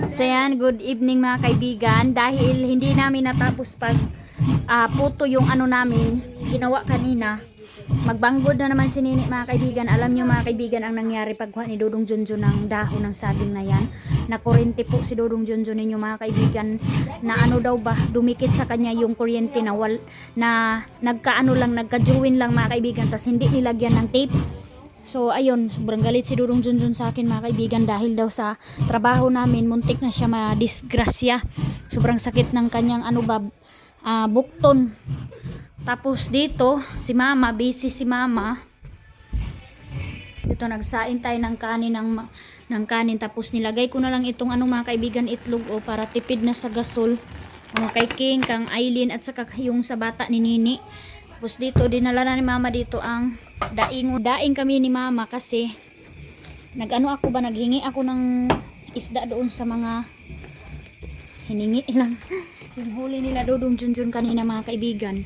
So yan, good evening mga kaibigan. Dahil hindi namin natapos pag puto yung ano namin, ginawa kanina. Magbanggod na naman si Nini mga kaibigan. Alam nyo mga kaibigan ang nangyari pagkuha ni Dodong Junjun ng dahon ng saging na yan. Nakuryente po si Dodong Junjun ninyo mga kaibigan. Na ano daw ba, dumikit sa kanya yung kuryente na nagkaano lang, nagka-join lang mga kaibigan. Tas hindi nilagyan ng tape. So ayun, sobrang galit si Dodong Junjun sa akin mga kaibigan dahil daw sa trabaho namin muntik na siya madisgrasya. Sobrang sakit ng kanyang ano ba, bukton. Tapos dito, si mama, busy si mama. Dito nagsain tayo ng kanin ng kanin, tapos nilagay ko na lang itong ano mga kaibigan, itlog para tipid na sa gasol. Kay King, kang Aileen at saka yung sa bata ni Nini. Tapos dito dinala na ni mama dito ang daing kami ni mama kasi naghingi ako ng isda doon sa mga hiningi lang yung huli nila Dodong Junjun kanina mga kaibigan.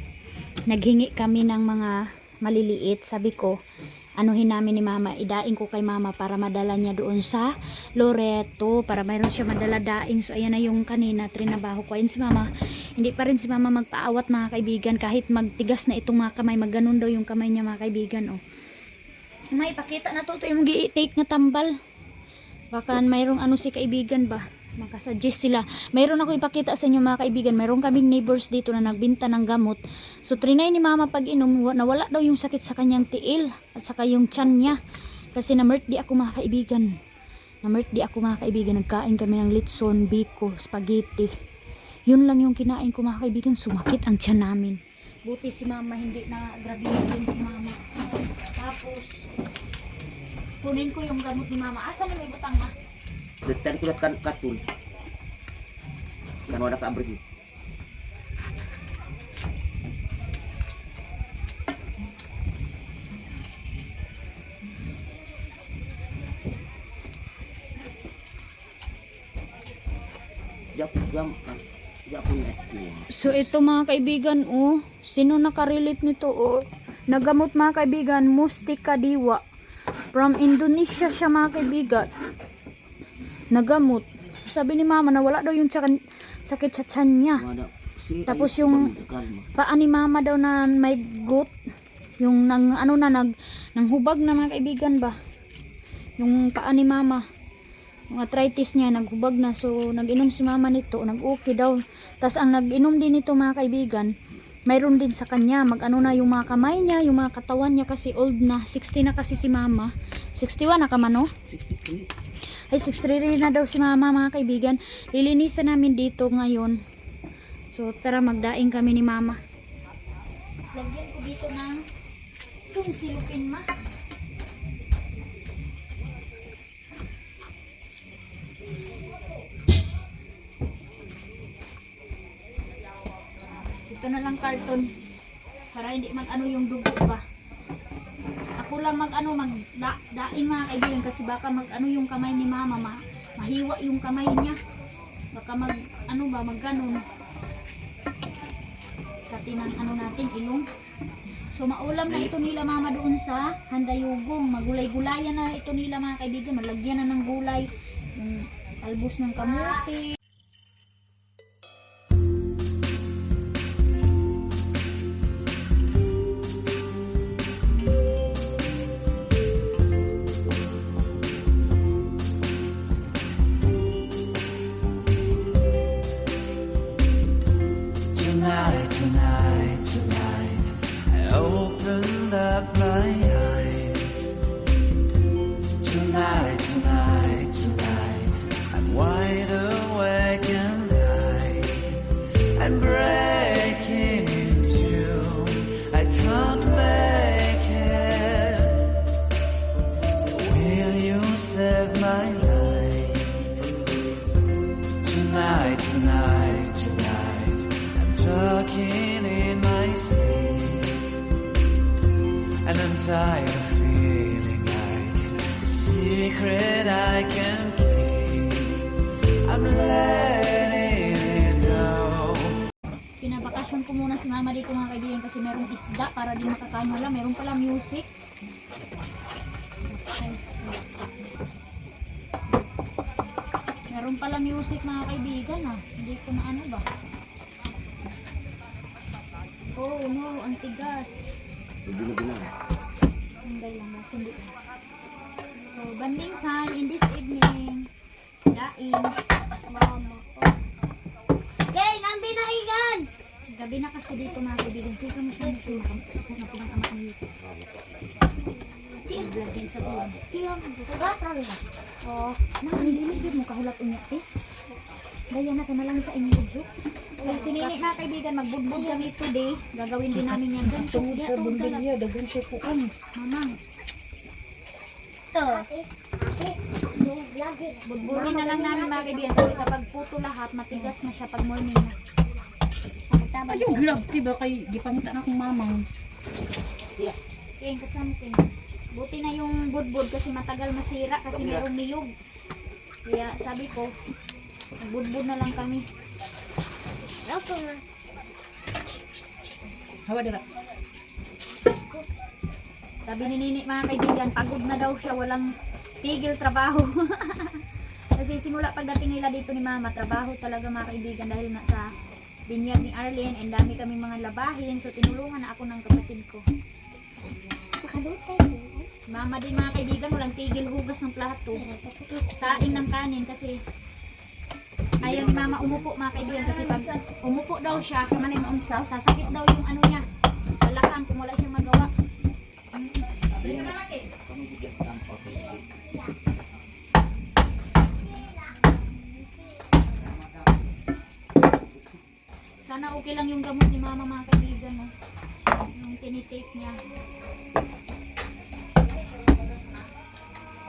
Naghingi kami ng mga maliliit, sabi ko anuhin namin ni mama, idaing ko kay mama para madala niya doon sa Loreto para mayroon siya madala daing. So ayan na yung kanina trinabaho ko. Ayun si mama, hindi pa rin si mama magpaawat mga kaibigan, kahit magtigas na itong mga kamay, magganon daw yung kamay niya mga kaibigan. May ipakita na to yung gi-take na tambal, baka mayroong ano si kaibigan ba, makasuggest sila. Mayroon ako ipakita sa inyo mga kaibigan, mayroon kaming neighbors dito na nagbinta ng gamot. So trinay ni mama pag inom, nawala daw yung sakit sa kanyang tiil at saka yung tiyan niya, kasi na-mertdi ako mga kaibigan. Nagkain kami ng litson, biko, spaghetti. Yun lang yung kinain ko mga kaibigan, sumakit ang tiyan namin. Buti si mama, hindi na grabe din si mama. Tapos kunin ko yung gamot ni mama. Asa na may butang ma? Dagtan ko na katul. Kan wala ka abri. So ito mga kaibigan, sino nakarelate nito? Nagamot mga kaibigan, Mustika Diwa. From Indonesia siya mga kaibigan. Nagamot. Sabi ni mama na wala daw yung sakit sa tiyan niya. Tapos yung paa ni mama daw na may gut. Yung nanghubag na mga kaibigan ba. Yung paa ni mama, yung arthritis niya, naghubag na. So nag-inom si mama nito, nag-okay daw. Tapos ang nag-inom din nito mga kaibigan, mayroon din sa kanya, mag-ano na yung mga kamay niya, yung mga katawan niya kasi old na, 60 na kasi si mama. 61 na ka man, no? 63. Ay, 63 na daw si mama mga kaibigan. Lilinisan namin dito ngayon. So tara, magdaing kami ni mama. Lagyan ko dito ng itong silupin ma. Ito na lang karton para hindi mag-ano yung dugo ba. Ako lang daing mga kaibigan kasi baka mag-ano yung kamay ni mama, mahiwa yung kamay niya. Baka magganon. Pati ng natin, ilong. So maulam na ito nila mama doon sa handayugong. Magulay-gulayan na ito nila mga kaibigan. Malagyan na ng gulay. Yung talbos ng kamuti. Tonight, I opened up my eyes. Tonight, I'm wide awake and I'm breaking into. I can't make it. So will you save my life? Tonight, I'm talking in my sleep, and I'm tired of feeling like a secret I can keep. I'm letting it go. Pinabakasyon ko muna si mama dito mga kaibigan kasi merong isda para di makakain wala. Meron pala music. Meron pala music mga kaibigan ah. Hindi ko na ano ba. Oh no, ang tigas. Bina-bina. Hindi lang, hindi. So, banding time in this evening. Daing. Mama ko. Okay, ngambi na igan! Gabi na kasi dito mga kaibigan. Sige mo siya na pinang-amak niyo. Vlog din sa buwan. Oh, nakaliligid mo kahulap unya eh. Gaya na ka na lang sa inyo, Jo. So, sinini mga kaibigan, magbudbud kami today. Gagawin din namin yan. Tungkol sa bundilya, dagan siya po ang. Mamang. Budbudin na lang namin mga kaibigan. Kasi kapag puto lahat, matigas na siya pag morning na. Ayong glove, diba kay gipangita na akong mamang. Okay, kasamting. Buti na yung budbud kasi matagal masira kasi mayroong niyog. Kaya sabi ko, budbud na lang kami. Hawa dira. Sabi ni Nini mga kaibigan, pagod na daw siya, walang tigil trabaho. Kasi simula pagdating nila dito ni Mama, trabaho talaga mga kaibigan dahil na sa binyag ni Arlene and dami kaming mga labahin. So tinulungan na ako ng kapatid ko. Mama din mga kaibigan, walang tigil hugas ng plato. Saing ng kanin kasi ayaw ni Mama umupo mga kaibigan kasi pag umupo daw siya, kamanay maunsaw, sasakit daw yung ano niya. Balakang kung wala siyang magawa. Sana okay lang yung gamot ni Mama mga kaibigan, no? Yung tinitake niya.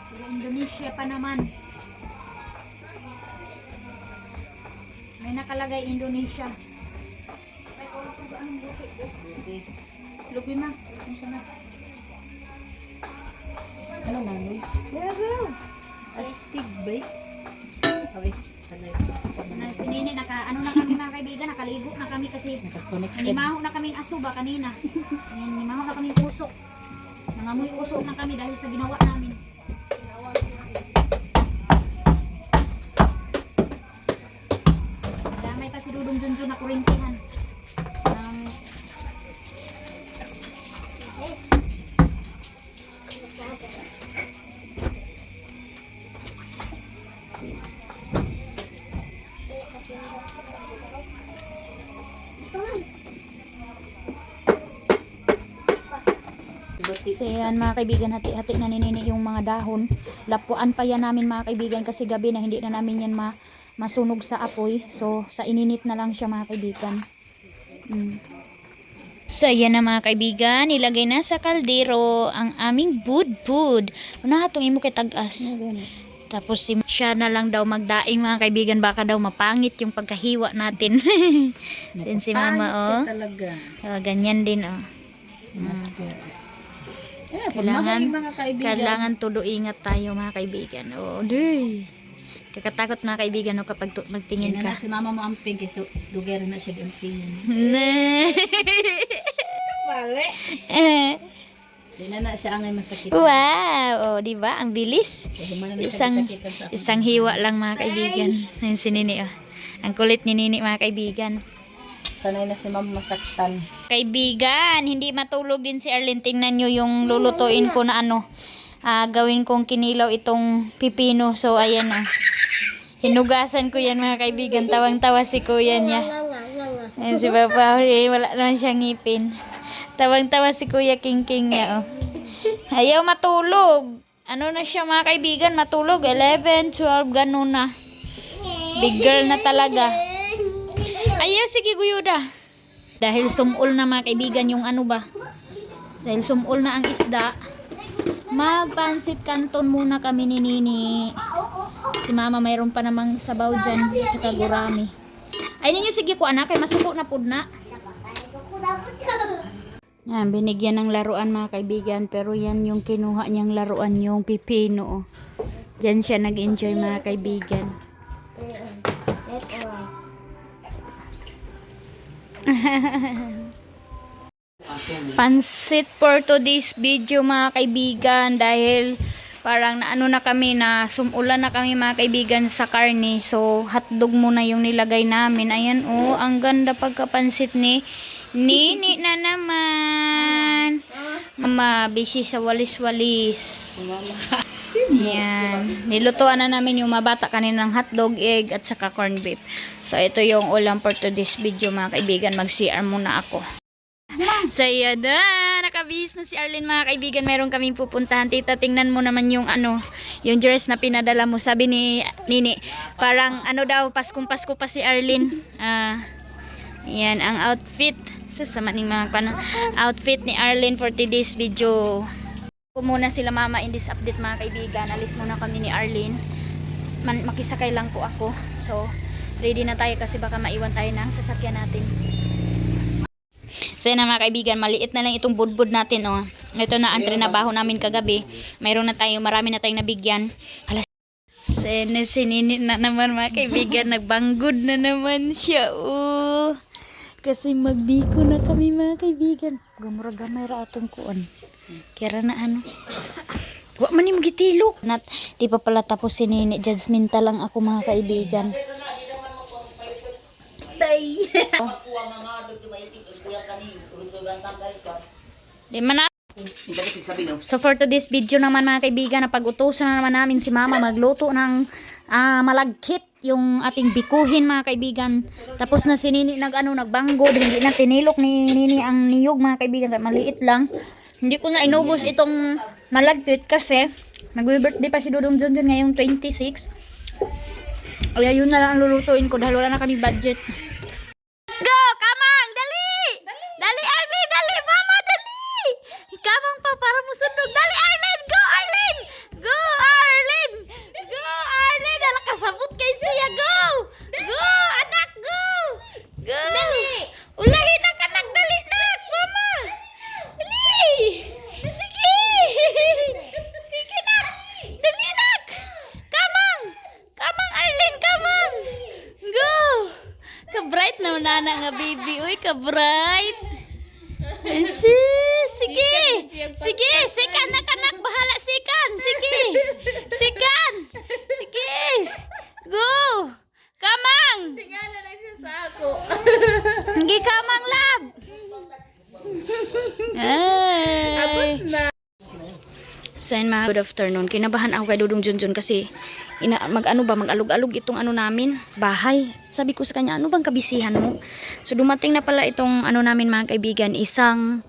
Pero Indonesia pa naman. May nakalagay Indonesia. Lupi ma. Sana. Ano na, Luis? Astig ba? Okay, sanay. Sinini, ano na kami mga kaibigan, nakaligo na kami kasi Naka-connected. nanimaho na kaming asuba kanina. Nanimaho na kaming usok. Nangamoy usok na kami dahil sa ginawa namin. Damay pa si Dudong Junjun na kurintihan. Yes. So yan mga kaibigan, hati-hati na ni Nini yung mga dahon. Lapuan pa yan namin mga kaibigan kasi gabi na hindi na namin yan masunog sa apoy. So sa ininit na lang siya mga kaibigan. So yan na mga kaibigan, ilagay na sa kaldero ang aming budbud. Una hatong imo kay tag-as. Tapos siya na lang daw magdaing mga kaibigan, baka daw mapangit yung pagkahiwa natin. Sin si Mama oh. Talaga. Oh, ganyan din oh. Master. Kailangan todo ingat tayo mga kaibigan. Oh, day. Kakatakot mga kaibigan no, kapag magtingin Yan ka. na si mama mo ang pink, so lugar na siya doon tingin. Ne. Di na siya angay masakit. Wow, oh, di ba? Ang bilis. Humana na siya Isang masakitan sa isang hiwa lang mga kaibigan. Ayun si Nini oh. Ang kulit ni Nini mga kaibigan. sanay na si mama masaktan. Kaibigan, hindi matulog din si Arlene. Tingnan nyo yung lulutuin ko na ano. Gawin kong kinilaw itong pipino. So, ayan o. Hinugasan ko yan mga kaibigan. Tawang-tawa si kuya niya. Ayan si Papa. Wala naman siyang ngipin. Tawang-tawa si Kuya King niya o. Ayaw matulog. Ano na siya mga kaibigan? Matulog. 11, 12, ganun na. Big girl na talaga. Ayaw, sige Guyuda. Dahil sumul na mga kaibigan yung ano ba. Dahil sumul na ang isda. Magpansit canton muna kami ni Nini. Si Mama mayroon pa namang sabaw dyan. Tsaka gurami. Ay ninyo sige ko anak. Kay masuko na pud na. Yan, binigyan ng laruan mga kaibigan. Pero yan yung kinuha niyang laruan yung pipino. Diyan siya nag-enjoy mga kaibigan. Pansit for today's video mga kaibigan dahil parang naano na kami na sumulan na kami mga kaibigan sa karne. So hotdog muna yung nilagay namin. Ayan oh, ang ganda pagkapansit ni Nini na naman. Mama, busy sa walis-walis. Ayan. Nilutuan na namin yung mabata kaninang hotdog, egg at saka corned beef. So ito yung ulam for today's video mga kaibigan. Mag-CR muna ako. So yan na, nakabihis na si Arlene mga kaibigan. Meron kaming pupuntahan. Tita, tingnan mo naman yung yung dress na pinadala mo. Sabi ni Nini, parang daw, Paskong-Pasko pa si Arlene. Yan ang outfit. Susamaning mga outfit ni Arlene for today's video. Muna sila mama in this update mga kaibigan. Alis muna kami ni Arlene. Makisakay lang po ako. So ready na tayo kasi baka maiwan tayo ng sasakyan natin. So yun na mga kaibigan, maliit na lang itong budbud natin oh. Ito na ang trinabaho namin kagabi. Marami na tayong nabigyan. Sinini na naman mga kaibigan, nagbanggod na naman siya oh. Kasi magbiko na kami mga kaibigan. Gamura-gamay ra atong kuon. Kira na wa man yung gitilo. Di pa pala tapos si Nini. Judgmental lang ako mga kaibigan. Di man na. So for today's video naman mga kaibigan, napag-utusan na naman namin si mama magluto ng malagkit yung ating bikuhin mga kaibigan. Tapos na si Nini nagbanggod, hindi na tinilok ni Nini ang niyog mga kaibigan, maliit lang. Hindi ko na inubos itong malagkit kasi nagbe-birthday pa si Dudong Junjun ngayong 26. Kaya yun na lang ang lulutuin ko dahil wala na kami budget. Go! Kamang! Dali! Dali Arlene! Dali mama! Dali! Kamang pa para mo sundog. Dali Arlene! Go Arlene! Go Arlene! Go Arlene! Dala kasabot kay siya! Go! Go! Anak! Go! Go! Dali! Ulahin ang anak! Dali nak! Mama! Dali! Sige! Sige nak! Dali nak! Kamang! Kamang Arlene! Kamang! Go! Ka-bright na nana nga baby. Uy, ka-bright. Sige. Sige, sikan anak. Bahala sikan. Sige. Sikan. Sige. Go. Kamang. Tingala lang siya sa ako. Hindi kamang lab. Ay. So yun mga good afternoon. Kinabahan ako kay Dudong Junjun kasi mag-alog-alog itong namin, bahay. Sabi ko sa kanya, ano bang kabisihan mo? So dumating na pala itong namin mga kaibigan, isang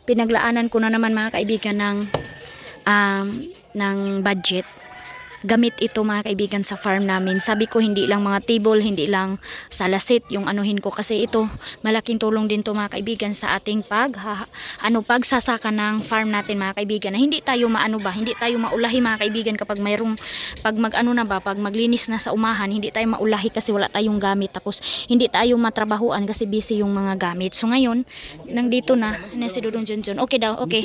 pinaglaanan ko na naman mga kaibigan ng budget. Gamit ito mga kaibigan sa farm namin. Sabi ko hindi lang mga table, hindi lang salasit yung anuhin ko kasi ito malaking tulong din to mga kaibigan sa ating pagsasaka ng farm natin mga kaibigan. Na hindi tayo hindi tayo maulahi mga kaibigan kapag mayroong pag maglinis na sa umahan, hindi tayo maulahi kasi wala tayong gamit, tapos hindi tayo matrabahuan kasi busy yung mga gamit. So ngayon, nandito na si Dudong Junjun. Okay daw, okay.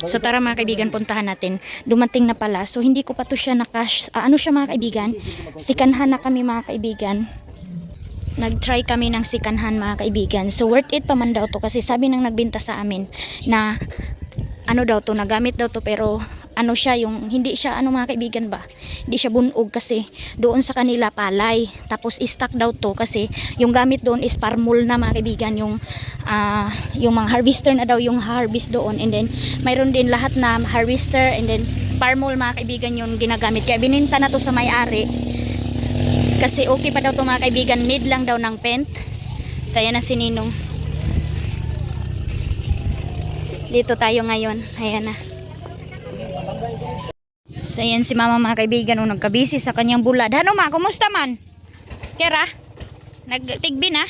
So tara mga kaibigan, puntahan natin. Dumating na pala. So hindi ko pa to siya siya mga kaibigan, sikanhan na kami mga kaibigan. Nag-try kami ng sikanhan mga kaibigan. So worth it pa man daw to kasi sabi nang nagbenta sa amin na daw to, nagamit daw to, pero siya yung hindi siya mga kaibigan ba, hindi siya bunog kasi doon sa kanila palay, tapos i-stock daw to kasi yung gamit doon is parmol na mga kaibigan, yung mga harvester na daw yung harvest doon, and then mayroon din lahat na harvester and then parmol mga kaibigan yung ginagamit, kaya bininta na to sa may-ari kasi okay pa daw to mga kaibigan, need lang daw ng paint. Saya na si Ninong. Dito tayo ngayon, ayan na. So yan si mama mga kaibigan, nagkabisi sa kanyang bulad. Ano ma, kumusta man? Kera? Nagtigbi na?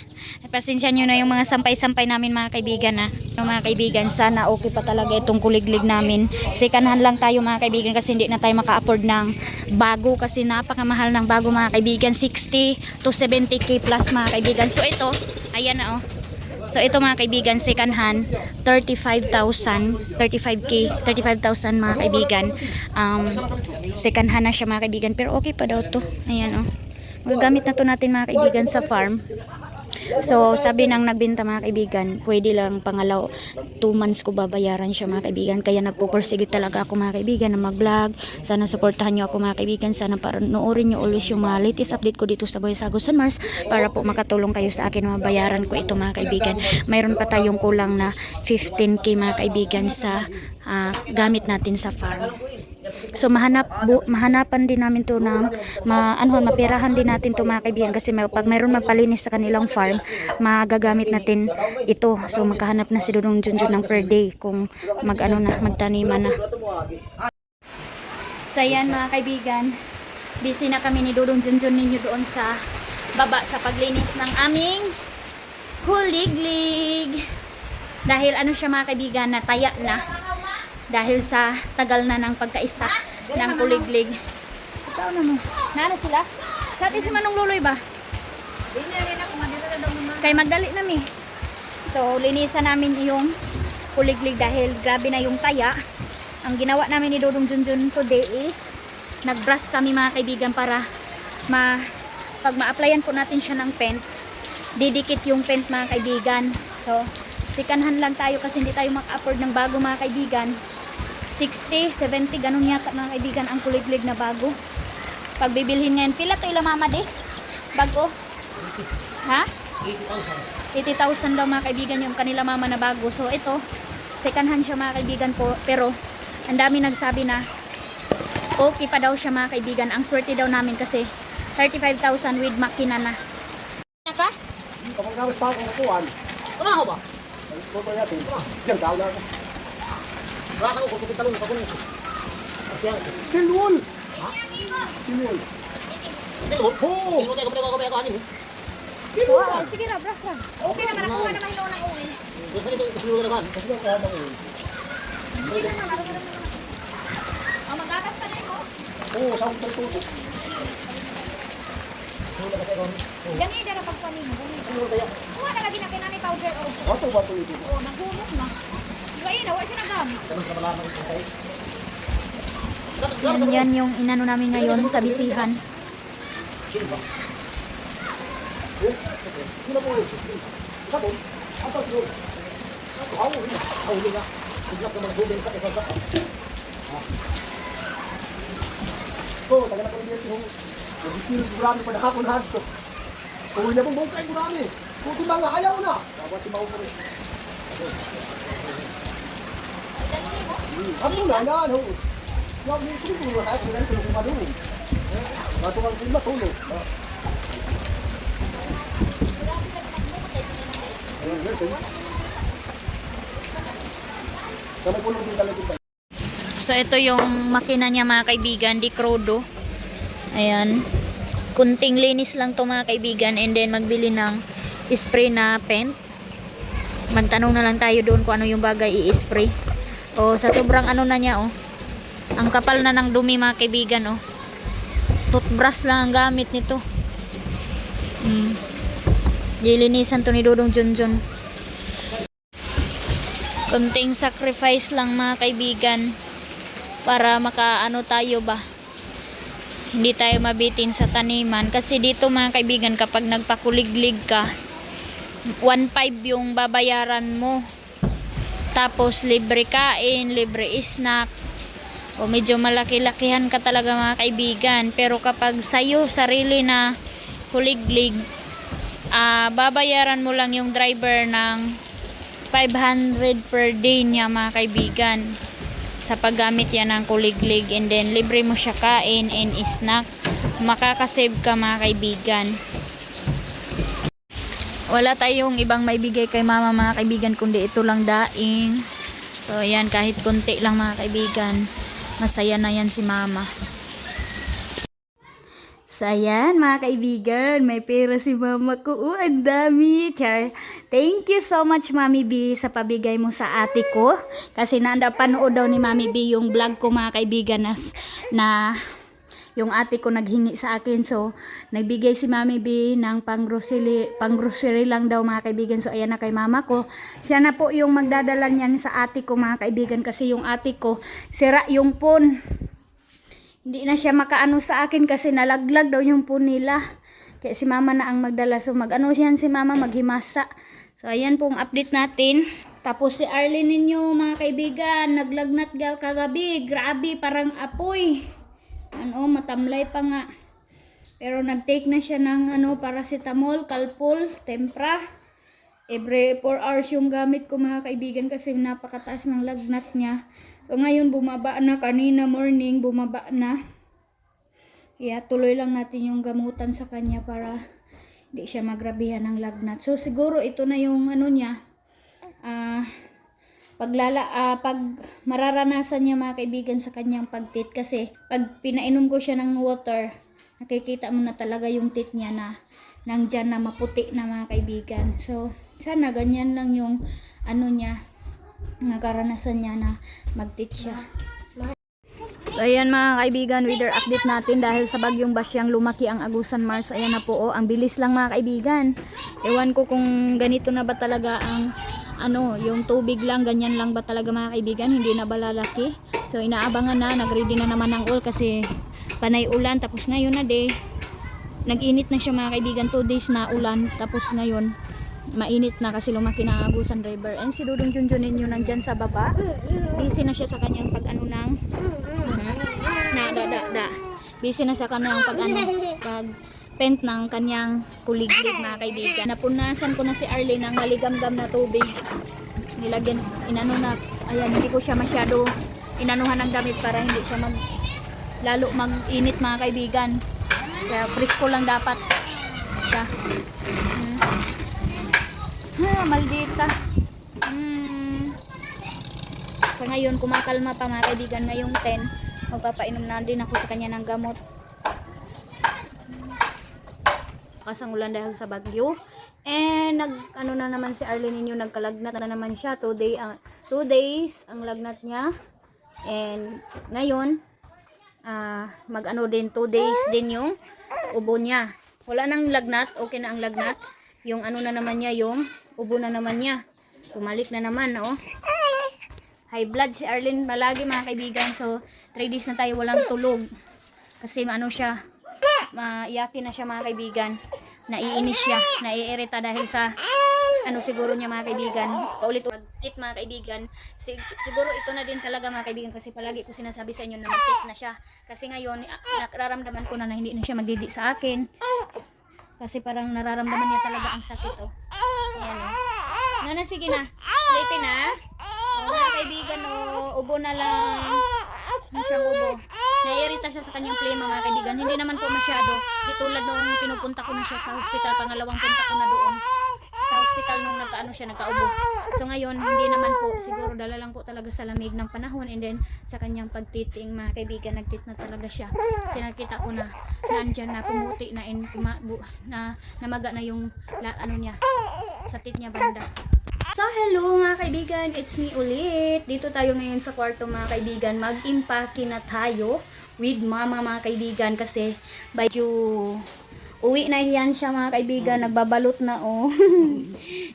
Pasensya nyo na yung mga sampay-sampay namin mga kaibigan na. Mga kaibigan, sana okay pa talaga itong kuliglig namin. Sikanhan lang tayo mga kaibigan kasi hindi na tayo maka-afford ng bago kasi napakamahal ng bago mga kaibigan. 60 to 70k plus mga kaibigan. So ito, ayan na oh. So ito mga kaibigan, second hand 35,000 mga kaibigan. Second hand na siya mga kaibigan, pero okay pa daw to. Ayan oh. Magagamit na to natin mga kaibigan sa farm. So, sabi ng nagbenta mga kaibigan, pwede lang pangalaw 2 months ko babayaran siya mga kaibigan. Kaya nagpupursige talaga ako mga kaibigan na mag-vlog. Sana supportahan niyo ako mga kaibigan. Sana panoorin niyo always yung mga latest update ko dito sa Boy Sago San Mars para po makatulong kayo sa akin mabayaran ko ito mga kaibigan. Mayroon pa tayong kulang na 15k mga kaibigan sa gamit natin sa farm. So mahanapan din namin to ng mapirahan din natin to mga kaibigan kasi pag mayroon magpalinis sa kanilang farm, magagamit natin ito. So magkahanap na si Dudong Junjun ng per day kung magtaniman na. So yan mga kaibigan, busy na kami ni Dudong Junjun ninyo doon sa baba sa paglinis ng aming kuliglig. Dahil siya mga kaibigan, nataya na. Dahil sa tagal na ng pagka-stock ng kuliglig. Ito na mo. Nana sila? Sa atin si Manong Luloy ba? Kay magdali nami. So, linisan namin yung kuliglig dahil grabe na yung taya. Ang ginawa namin ni Dudong Junjun today is nag-brush kami mga kaibigan para pag ma-applyan po natin siya ng paint, didikit yung paint mga kaibigan. So, sikanhan lang tayo kasi hindi tayo maka-afford ng bago mga kaibigan. 60, 70, ganun yata mga kaibigan ang kuliglig na bago. Pag bibilhin ngayon, pila to ila mama di? Bago? Ha? 80,000 daw mga kaibigan yung kanila mama na bago. So ito, second hand siya mga kaibigan po. Pero ang dami nagsabi na okay pa daw siya mga kaibigan. Ang swerte daw namin kasi 35,000 with makina na. Naka? Kapag namas pa akong kukuhan, wala ako ba? Soto natin. Diyan, tao na ako. Rasa ko, kung talong ka kunin. Steel wool! Ha? Steel wool. Steel wool? Oo! Steel wool tayo, kapag ako hanin. Steel wool! Sige na, brush lang. Okay naman, nakuha naman yung ng uwi. Gusto nito, steel wool na naman. Kasi lang kaya bang Sige naman, nakuha naman. Magagas ka na ito. oo, sa akong tutok. Ganyan na pagpanin mo. Kuha na lagi na kinani powder o. Bato ba ito? Oo, naghumok na. Gaya na, wala siya nagamit. Yan yung inano namin ngayon, kabisihan. Sino po yun? Bato? Apa ito? Bato, hawli nga. Siglap naman hubin sa isa sa. Oo, taga na kami dito. Nag-skills marami pa nakapon hagto. Uwi na pong bongkay marami. Kung timbang nga, ayaw na. Dapat si Mau pa rin. Ano na yan? Huwag niyo ito kung lahat. Kung ganito kung ano. Matuwang sila tulog. Kamay pulong din talaga. So ito yung makina niya mga kaibigan, di Crodo. Ayan. Kunting linis lang to mga kaibigan and then magbili ng spray na paint. Magtanong na lang tayo doon kung ano yung bagay i-spray. O sa sobrang ano na niya ang kapal na ng dumi mga kaibigan toothbrush lang ang gamit nito. Dilinisan to ni Dudong Junjun. Kunting sacrifice lang mga kaibigan para makaano tayo ba, hindi tayo mabitin sa taniman kasi dito mga kaibigan kapag nagpakuliglig ka 1.5 yung babayaran mo, tapos libre kain, libre snack, o medyo malaki-lakihan ka talaga mga kaibigan. Pero kapag sayo sarili na kuliglig, babayaran mo lang yung driver ng 500 per day niya mga kaibigan sa paggamit yan ng kuliglig, and then libre mo siya kain and snack. Makakasave ka mga kaibigan. Wala tayong ibang maibigay kay mama mga kaibigan kundi ito lang daing. So ayan, kahit konti lang mga kaibigan, masaya na yan si mama. So ayan mga kaibigan, may pera si mama ko. Ang dami. Char. Thank you so much Mami B sa pabigay mo sa ate ko. Kasi panood daw ni Mami B yung vlog ko mga kaibigan na yung ate ko naghingi sa akin. So nagbigay si Mami B ng pang-grocery lang daw mga kaibigan. So ayan na kay mama ko. Siya na po yung magdadala niyan sa ate ko mga kaibigan kasi yung ate ko sira yung phone. Hindi na siya makaano sa akin kasi nalaglag daw yung phone nila. Kaya si mama na ang magdala. So mag-ano siyan si mama, maghimasa. So ayan pong update natin. Tapos si Arlene ninyo mga kaibigan, naglagnat kagabi. Grabe, parang apoy. Ano, matamlay pa nga. Pero nag-take na siya ng paracetamol, Calpol, Tempra. Every 4 hours yung gamit ko mga kaibigan kasi napakataas ng lagnat niya. So ngayon bumaba na, kanina morning bumaba na. Kaya tuloy lang natin yung gamutan sa kanya para hindi siya magrabihan ng lagnat. So siguro ito na yung niya. Pag mararanasan niya mga kaibigan sa kanyang pagtit kasi pag pinainom ko siya ng water, nakikita mo na talaga yung tit niya na nandyan na maputi na mga kaibigan. So sana ganyan lang yung niya, nakaranasan niya na magtit siya. So ayan mga kaibigan, weather update natin dahil sa bagyong Basyang lumaki ang Agusan Mars. Ayan na po, ang bilis lang mga kaibigan. Ewan ko kung ganito na ba talaga ang yung tubig lang, ganyan lang ba talaga mga kaibigan, hindi na ba lalaki. So inaabangan na, nagready na naman ang all kasi panay ulan. Tapos ngayon na nag-init na siya mga kaibigan, 2 days na ulan. Tapos ngayon mainit na kasi lumaki na ang Agusan River. And si Dudong Junjun ninyo nandyan sa baba, busy na siya sa kanyang busy na siya kanyang pag paint ng kanyang kuliglig mga kaibigan. Napunasan ko na si Arlene ng maligamgam na tubig. Nilagyan, ayan, hindi ko siya masyado inanuhan ng damit para hindi siya lalo mag-init mga kaibigan. Kaya presko lang dapat siya. Maldita. So ngayon kumakalma pa mga kaibigan, ngayong 10 magpapainom na din ako sa kanya ng gamot. Kasangulan dahil sa bagyo. And na naman si Arlene ninyo, nagkalagnat na naman siya. 2 days ang lagnat niya. And ngayon din 2 days din yung ubo niya. Wala nang lagnat, okay na ang lagnat. Yung na naman niya, yung ubo na naman niya. Bumalik na naman, High blood si Arlene malagi mga kaibigan. So 3 days na tayo walang tulog. Kasi siya, maiyakin na siya mga kaibigan. Naiinis siya, naiirita dahil sa siguro niya mga kaibigan. Paulit-ulit mga kaibigan. Siguro ito na din talaga mga kaibigan kasi palagi ko sinasabi sa inyo na mag-tik na siya. Kasi ngayon nararamdaman ko na hindi na siya magdidi sa akin. Kasi parang nararamdaman niya talaga ang sakit Ayan sige na. Sleepy na. Mga kaibigan ubo na lang. Siyang ubo. Naiirita siya sa kanyang flame mga kaibigan. Hindi naman po masyado. Di tulad nung pinupunta ko na siya sa hospital. Pangalawang punta ko na doon sa hospital nung nagkaubo. So ngayon, hindi naman po. Siguro dala lang po talaga sa lamig ng panahon. And then, sa kanyang pagtiting mga kaibigan, nagtit na talaga siya. Kasi nakita ko na nandyan na pumuti na namaga na yung niya. Sa tit niya banda. So hello mga kaibigan, it's me ulit. Dito tayo ngayon sa kwarto mga kaibigan. Mag-impake na tayo with mama mga kaibigan kasi medyo uwi na yan siya mga kaibigan. Nagbabalot na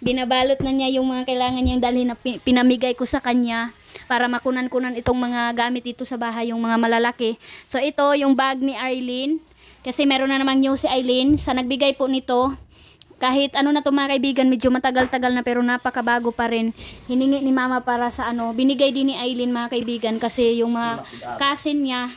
Binabalot na niya yung mga kailangan niyang dalhin na pinamigay ko sa kanya para makunan-kunan itong mga gamit dito sa bahay, yung mga malalaki. So ito yung bag ni Arlene kasi meron na namang new si Aileen sa nagbigay po nito. Kahit na to mga kaibigan, medyo matagal-tagal na pero napakabago pa rin. Hiningi ni mama para sa binigay din ni Aileen mga kaibigan kasi yung mga cousin niya,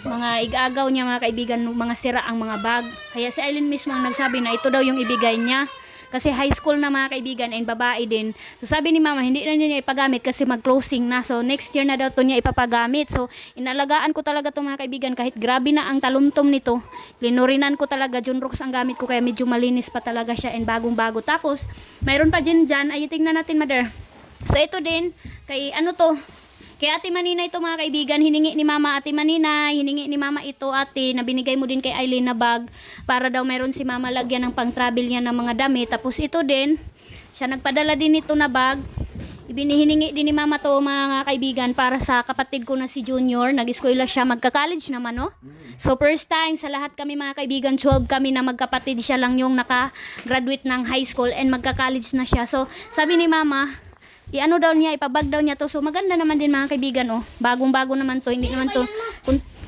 mga igagaw niya mga kaibigan, mga sira ang mga bag. Kaya si Aileen mismo ang nagsabi na ito daw yung ibigay niya. Kasi high school na mga kaibigan and babae din. So sabi ni mama, hindi na niya ipagamit kasi mag-closing na. So next year na daw to niya ipapagamit. So inalagaan ko talaga to mga kaibigan kahit grabe na ang talumtom nito. Linurinan ko talaga, John Rocks ang gamit ko kaya medyo malinis pa talaga siya and bagong-bago. Tapos mayroon pa dyan, ay tingnan natin mother. So ito din, kay kay Ate Manina ito mga kaibigan, hiningi ni Mama Ate Manina, hiningi ni Mama ito ate, na binigay mo din kay Aileen na bag para daw meron si Mama lagyan ng pang-travel niya ng mga damit. Tapos ito din, siya nagpadala din ito na bag. Hiningi din ni Mama to mga kaibigan para sa kapatid ko na si Junior. Nag-eskwela siya, magka-college naman So first time sa lahat kami mga kaibigan, 12 kami na magkapatid, siya lang yung naka-graduate ng high school and magka-college na siya. So sabi ni Mama, daw niya, ipabag daw niya to. So maganda naman din mga kaibigan Bagong-bago naman to. Hindi naman to,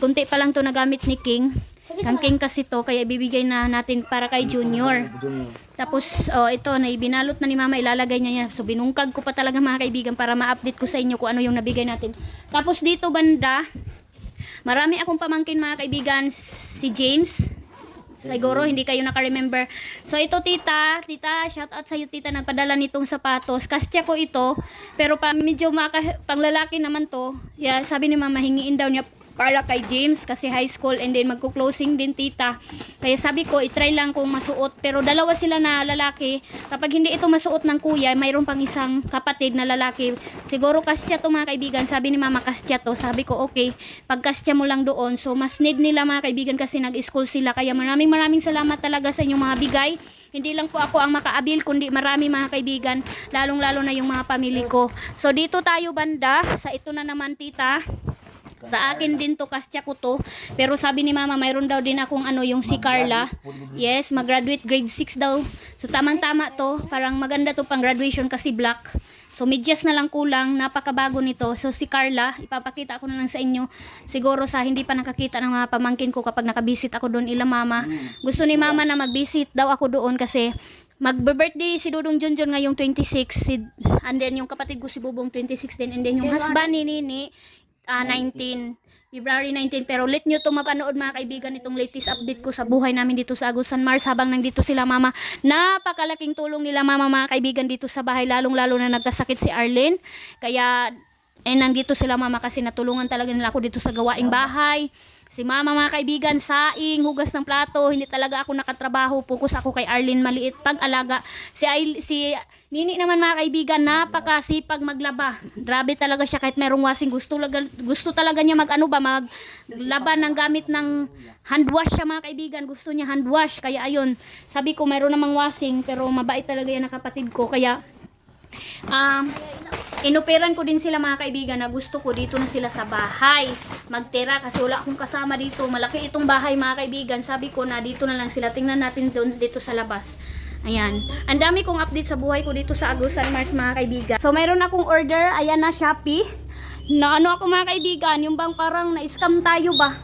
kunti pa lang to nagamit ni King. Kangking kasi to, kaya ibibigay na natin para kay Junior. Tapos, ito, na ibinalot na ni Mama, ilalagay niya. So, binungkag ko pa talaga mga kaibigan para ma-update ko sa inyo kung ano yung nabigay natin. Tapos, dito banda, marami akong pamangkin mga kaibigan, si James. Siguro, hindi kayo naka-remember. So, ito tita, shout out sa iyo tita, nagpadala nitong sapatos. Kastya ko ito, pero medyo panglalaki naman to. Yeah, sabi ni Mama, hingiin daw niya para kay James kasi high school and then magko-closing din tita. Kaya sabi ko, itry lang kung masuot. Pero dalawa sila na lalaki. Kapag hindi ito masuot ng kuya, mayroon pang isang kapatid na lalaki. Siguro kastya to mga kaibigan. Sabi ni Mama, kastya to. Sabi ko, okay, pag kastya mo lang doon. So, mas need nila mga kaibigan kasi nag-school sila. Kaya maraming salamat talaga sa inyong mga bigay. Hindi lang po ako ang makaabil, kundi marami mga kaibigan. Lalong-lalo na yung mga pamilya ko. So, dito tayo banda. Sa ito na naman tita. Sa akin din to, kastya ko to. Pero sabi ni Mama, mayroon daw din akong yung si Carla. Yes, mag-graduate grade 6 daw. So tamang-tama to. Parang maganda to pang graduation kasi black. So medyas na lang kulang, napakabago nito. So si Carla, ipapakita ko na lang sa inyo. Siguro sa hindi pa nakakita ng mga pamangkin ko kapag nakabisit ako doon ila Mama. Gusto ni Mama na magbisit daw ako doon kasi magbe-birthday si Dudong Junjun ngayong 26. And then yung kapatid ko si Bubong 26 din. And then yung husband ni Nini, 19, February 19. Pero let nyo to mapanood mga kaibigan, itong latest update ko sa buhay namin dito sa Agusan Mars habang nandito sila Mama. Napakalaking tulong nila Mama mga kaibigan dito sa bahay, lalong lalo na nagkasakit si Arlene. Kaya nandito sila Mama kasi natulungan talaga nila ako dito sa gawaing bahay. Si Mama mga kaibigan, saing, hugas ng plato, hindi talaga ako nakatrabaho, focus ako kay Arlene maliit pag-alaga. Si Nini naman mga kaibigan, napakasipag maglaba. Grabe talaga siya kahit merong washing, gusto talaga niya maglaba ng gamit ng hand wash siya mga kaibigan. Gusto niya hand wash, kaya ayun, sabi ko mayroon namang washing, pero mabait talaga yan na kapatid ko, kaya inoperan ko din sila mga kaibigan na gusto ko dito na sila sa bahay magtira kasi wala akong kasama dito. Malaki itong bahay mga kaibigan. Sabi ko na dito na lang sila. Tingnan natin doon dito sa labas. Ayan. Ang dami kong update sa buhay ko dito sa Agusan Mars mga kaibigan. So mayroon akong order. Ayan na, Shopee. Na ako mga kaibigan, yung bang parang na-scam tayo ba?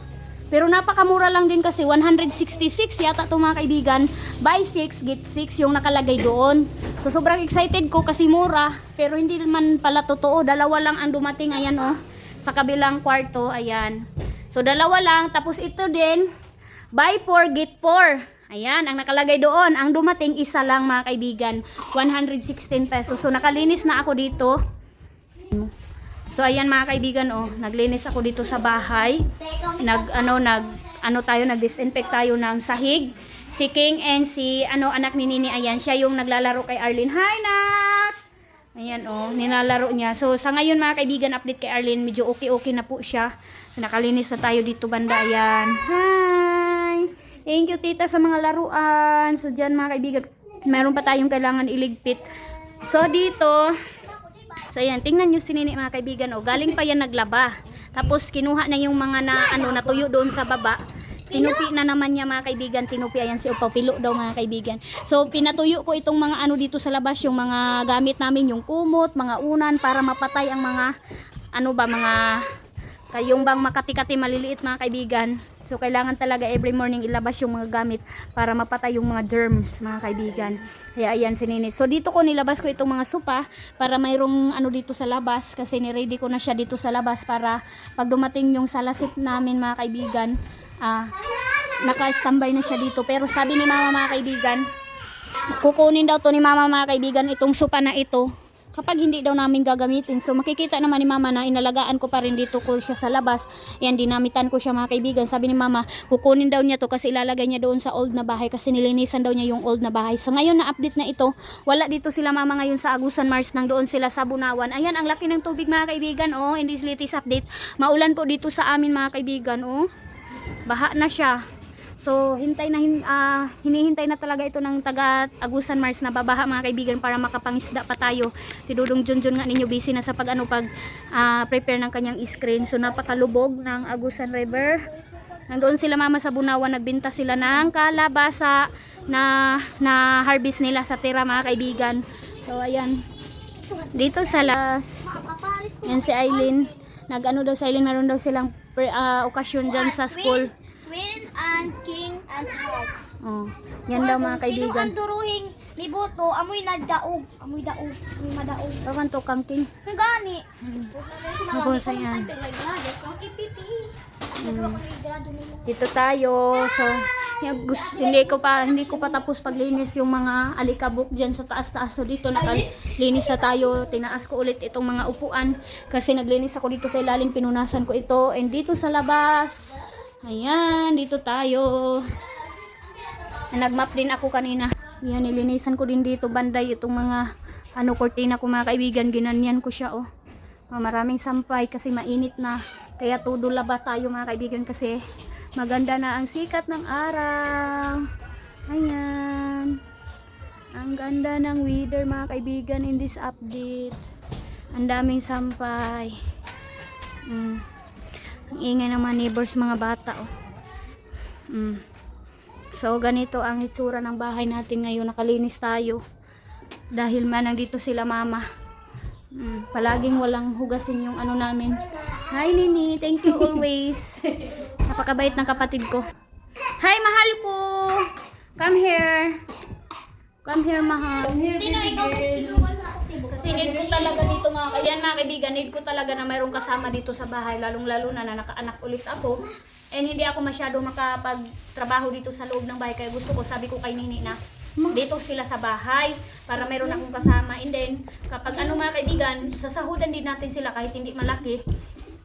Pero napakamura lang din kasi 166 yata ito mga kaibigan. Buy 6, get 6 yung nakalagay doon. So sobrang excited ko kasi mura. Pero hindi naman pala totoo. Dalawa lang ang dumating. Ayan sa kabilang kwarto. Ayan. So dalawa lang. Tapos ito din. Buy 4, get 4. Ayan ang nakalagay doon. Ang dumating isa lang mga kaibigan. 116 pesos. So nakalinis na ako dito. So ayan mga kaibigan naglinis ako dito sa bahay. Nag-disinfect tayo ng sahig. Si King and si anak ni Nini, ayan siya yung naglalaro kay Arlene. Hi Nat. Ayan nilalaro niya. So sa ngayon mga kaibigan, update kay Arlene, medyo okay na po siya. So, nakalinis na tayo dito banda. Ayan. Hi. Thank you tita sa mga laruan. So diyan mga kaibigan, meron pa tayong kailangan iligpit. So dito so ayan, tingnan nyo si Nini mga kaibigan galing pa yan naglaba. Tapos kinuha na yung mga natuyo doon sa baba. Tinupi na naman niya mga kaibigan, tinupi. Ayan si Upaw, pilo daw mga kaibigan. So pinatuyo ko itong mga dito sa labas, yung mga gamit namin, yung kumot, mga unan para mapatay ang mga kayong bang makati-kati maliliit mga kaibigan. So kailangan talaga every morning ilabas yung mga gamit para mapatay yung mga germs mga kaibigan. Kaya ayan si Nini. So dito ko nilabas ko itong mga sopa para mayroong dito sa labas kasi ni-ready ko na siya dito sa labas para pag dumating yung salasit namin mga kaibigan, naka-standby na siya dito. Pero sabi ni Mama mga kaibigan, kukunin daw to ni Mama mga kaibigan itong sopa na ito kapag hindi daw namin gagamitin. So makikita naman ni Mama na inalagaan ko pa rin dito ko siya sa labas. Yan, dinamitan ko siya mga kaibigan. Sabi ni Mama, kukunin daw niya to kasi ilalagay niya doon sa old na bahay kasi nilinisan daw niya yung old na bahay. So ngayon na update na ito, wala dito sila Mama ngayon sa Agusan Mars, nang doon sila sa Bunawan. Ayan, ang laki ng tubig mga kaibigan in this latest update. Maulan po dito sa amin mga kaibigan baha na siya. So hinihintay na talaga ito ng taga Agusan Mars na babaha mga kaibigan para makapangisda pa tayo. Si Dudong Junjun nga ninyo busy na sa prepare ng kanyang screen. So napakalubog ng Agusan River. Nandoon sila Mama sa Bunawan, nagbenta sila ng kalabasa na harvest nila sa tira mga kaibigan. So ayan. Dito sa yan si Aileen. Nag-daw si Aileen, meron daw silang okasyon dyan sa school. When and king and heart. Oh, yan daw mga Sino kaibigan. ang duruhing ni Boto, amoy nagdaog. Amoy daog. Amoy madaog. Paano to kang king? Ang gani. Ako sa yan. Mm. Dito tayo. So, hindi ko pa tapos paglinis yung mga alikabok diyan sa taas-taas. So dito nakalinis na tayo. Tinaas ko ulit itong mga upuan kasi naglinis ako dito sa ilalim, pinunasan ko ito. And dito sa labas. Ayan, dito tayo. Nagmap din ako kanina. Yan, nilinisan ko din dito banday itong mga kortina ko mga kaibigan. Ginanyan ko siya oh. Maraming sampay kasi mainit na. Kaya todo laba tayo mga kaibigan kasi maganda na ang sikat ng araw. Ayan. Ang ganda ng weather mga kaibigan in this update. Ang daming sampay. Ang ingay ng mga neighbors, mga bata oh. So ganito ang itsura ng bahay natin ngayon. Nakalinis tayo. Dahil man nandito sila mama. Palaging walang hugasin yung namin. Hi Nini, thank you always. Napakabait ng kapatid ko. Hi mahal ko. Come here. Come here mahal. Sino ikaw man sa aktibo? Kasi need ko talaga dito mga kaibigan, need ko talaga na mayroong kasama dito sa bahay, lalong-lalo na nakaanak ulit ako. And hindi ako masyado makapagtrabaho dito sa loob ng bahay, kaya gusto ko, sabi ko kay Nini na dito sila sa bahay para mayroon akong kasama. And then kapag mga kaibigan, sasahudan din natin sila kahit hindi malaki.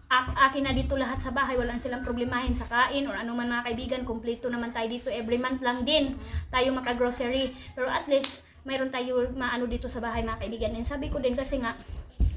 Akin na dito lahat sa bahay, wala silang problemahin sa kain or man mga kaibigan, kumpleto naman tayo dito. Every month lang din tayo maka-grocery, pero at least mayroon tayo dito sa bahay mga kaibigan. And sabi ko din kasi nga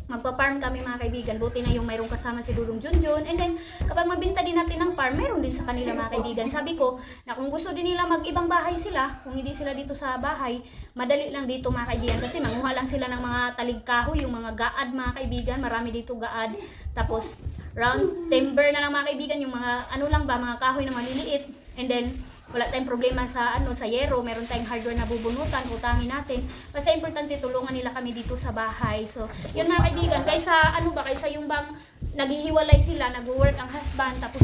magpa-farm kami mga kaibigan, buti na yung mayroong kasama si Dudong Junjun. And then kapag mabinta din natin ng farm, mayroon din sa kanila mga kaibigan. Sabi ko na kung gusto din nila mag-ibang bahay sila, kung hindi sila dito sa bahay, madali lang dito mga kaibigan kasi manguha lang sila ng mga taligkahoy, yung mga gaad mga kaibigan, marami dito gaad. Tapos round timber na lang mga kaibigan, yung mga mga kahoy na maliliit. And then wala tayong problema sa sa yero, meron tayong hardware na bubunutan, utangin natin. Basta importante tulungan nila kami dito sa bahay. So, yun mga kaibigan, kaysa yung bang naghihiwalay sila, nag-work ang husband, tapos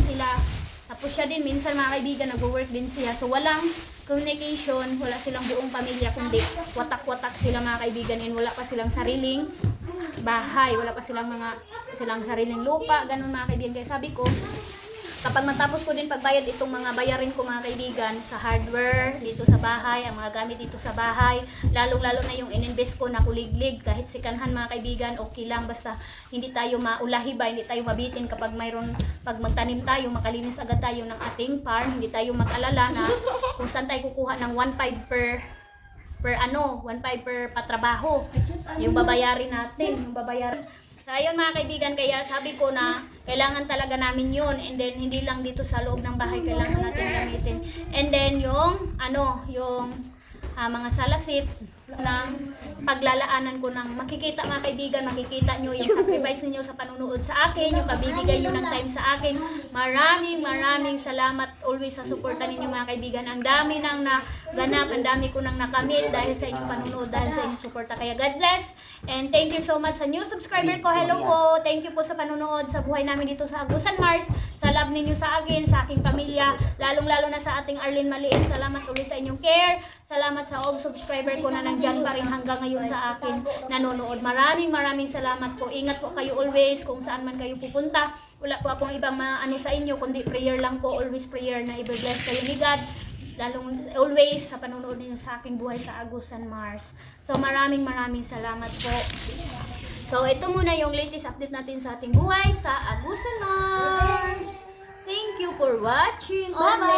siya din minsan mga kaibigan, nag-work din siya. So, walang communication, wala silang buong pamilya, kundi watak-watak sila mga kaibigan, and wala pa silang sariling bahay, wala pa silang sariling lupa, ganun mga kaibigan. Kaya sabi ko, kapag matapos ko din pagbayad itong mga bayarin ko mga kaibigan sa hardware dito sa bahay, ang mga gamit dito sa bahay, lalong-lalo na yung ininvest ko na kuliglig, kahit sikanhan mga kaibigan, okay lang, basta hindi tayo maulahi ba, hindi tayo mabitin kapag pag magtanim tayo, makalinis agad tayo ng ating farm, hindi tayo mag-alala na kung saan tayo kukuha ng 1.5 per 1.5 per patrabaho, yung babayarin natin, So ayun mga kaibigan, kaya sabi ko na kailangan talaga namin yun. And then hindi lang dito sa loob ng bahay kailangan natin gamitin. And then yung mga salasit ng paglalaanan ko ng makikita mga kaibigan, makikita nyo yung sacrifice niyo sa panunood sa akin, yung pabibigay nyo ng time sa akin. Maraming salamat always sa suporta ninyo mga kaibigan. Ang dami nang naganap, ang dami ko nang nakamit dahil sa inyong panunood, dahil sa inyong suporta. Kaya God bless and thank you so much sa new subscriber ko. Hello po, thank you po sa panunood sa buhay namin dito sa Agusan Mars, sa love ninyo sa akin, sa aking pamilya, lalong-lalo na sa ating Arlene Maliit. Salamat ulit sa inyong care. Salamat sa all subscriber ko na nandyan pa rin hanggang ngayon sa akin nanonood. Maraming salamat po. Ingat po kayo always kung saan man kayo pupunta. Wala po akong ibang sa inyo, kundi prayer lang po. Always prayer na i-bless kayo ni God. Lalong always sa panonood ninyo sa aking buhay sa Agusan Mars. So maraming salamat po. So ito muna yung latest update natin sa ating buhay sa Agusan Mars. Thank you for watching. Bye-bye!